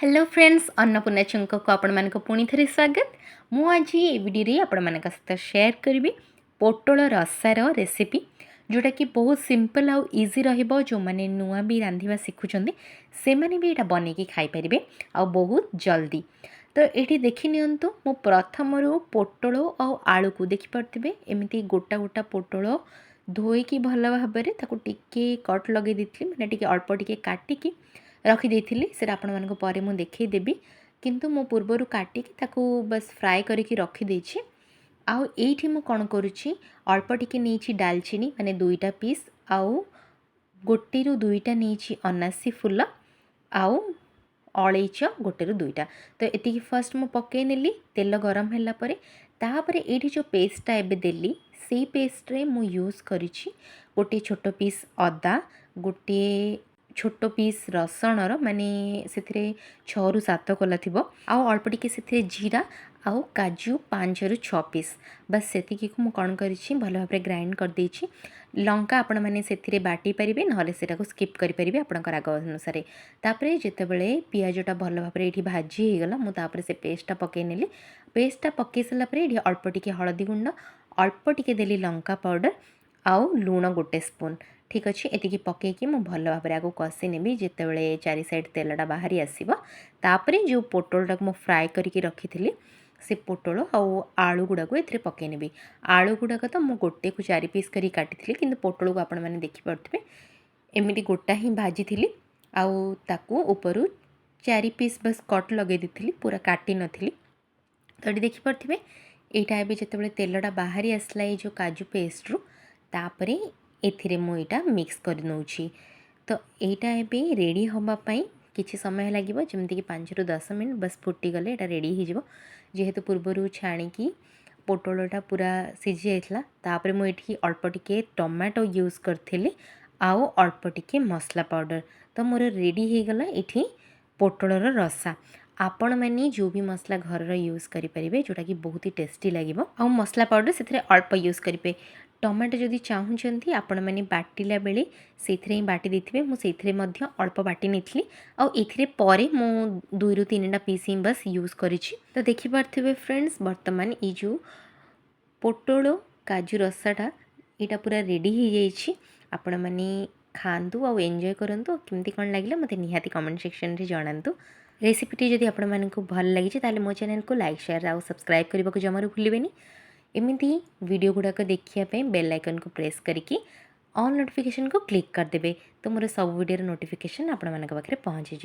Hello friends Annapurna chunk को आपण मानक पुणी थे स्वागत। मु आज ये वीडियो आपण मानक सहित शेयर करी पोटल रसार रेसिपी जोटा कि बहुत सिंपल आउ इजी रहिबो। जो माने नुआ भी रांधिबा सिखुचंदी से माने भी एटा बनेकी खाई परिबे आ बहुत जल्दी। तो ये देखि नियंतु मो प्रथमरु पोटल आउ आलू को देखि परथिबे एमिति गोटा गोटा पोटल धोईकी भल भाबरे ताकू टिके कट लगे देथिली माने टिके अल्प टिके काटिकी रखिदेली से आपको देखईदेवी किंतु मो पूर्वर काटिकी ताकू बस फ्राए करके रखिदेछि। आउ एठी मु कौन करुछि अल्प टिके नहीं डालचीनी माने 2टा पीस आउ गोटे रु 2टा नहीं अनासी फूल आउ अलैच गोटे रु 2टा। तो ये फर्स्ट मु पकई नेली तेल गरम है तापर ये जो पेस्टा एबे देली से पेस्ट रे मु यूज करिछि गोटे छोट पीस अदा गोटे छोट पीस रसणर माने से 6 रु 7 कोला थी आउ अल्प टिके से जीरा आउ काजू 5 रु 6 पीस बस से मु कौन करी भल भाव ग्राइंड कर देछि। लंका आपण मैंने से बाटी पारे ना से स्किप करेंगे आपंकर राग अनुसार। तापर जितेबले पिजटा भल भाव ये भाजी होगला मुझे से पेस्टा पकई नेली। पेस्टा पकई सारापर ये अल्प टिके हलदी गुंड अल्प टिके देली लंका पाउडर आउ लुण गोटे स्पून ठीक अच्छे ये पकईकी मुझे भल भाव आगे कषि नेबी जितेबले चारि साइड तेलटा बाहरी आसो। तापर जो पोटलटा मुझे फ्राए करके रखी से पोटल आउ आलू गुड़ा को ये पकई नेबी। आलू गुड़ाक तो मुझे गोटे को 4 पीस करी काटी कि पोटल को आपण मैंने देखिपे एमती गोटा ही भाजी थी आउ ताकू उपरू 4 पीस बस कट लगे दी पूरा काटी नी। तो ये देखिपे यहाँ एवं जिते तेलटा बाहरी आसला ये जो काजू पेस्ट्रु तापर एथिरे मु एटा मिक्स कर नउछि। तो यहाँ एवं रेडी होगापाई किसी समय लगे जमीक 5 रु 10 मिनट बस फुटी गले एटा रेडी हो जेहेतु पूर्वर छाणिकी पोटलटा पूरा सीझी जाइथिला। तापर मुझे अल्प टिके टमाटो यूज करी आउ अल्प टिके मसला पाउडर। तो मोर रेडी हो गला ये पोटलर रसा। आपण मैंने जो भी मसला घर यूज करेंगे जोटा कि बहुत ही टेस्टी लगे आउ मसला पाउडर से अल्प यूज करेंगे। टमाटो जदि चाहूँगी आपण मैंने बाटिला बेले से ही बाटी देते मुझे अल्प बाटी नहीं आउे पर मु 2 रु 3टा पीस ही बस यूज करी। तो देखिपे फ्रेंड्स बर्तमान ये जो पोटल काजू रसाटा यहाँ पूरा रेडी हो जाइए। आपण मैंने खातु आउ एंजॉय करंतु केमती कौन लगे मत निहाती कमेंट सेक्शन रे जणातु। रेसिपीटी जदि आपण मानकु भल लगी ताले मो चैनल को लाइक शेयर आउ सब्सक्राइब करने को जमारू भूलें। एमती वीडियो गुड़ाक देखापी बेल आइकन को प्रेस करके ऑल नोटिफिकेशन को क्लिक करदे तो मोर सब वीडियो नोटिफिकेशन आपण मानक पाखे पहुँची।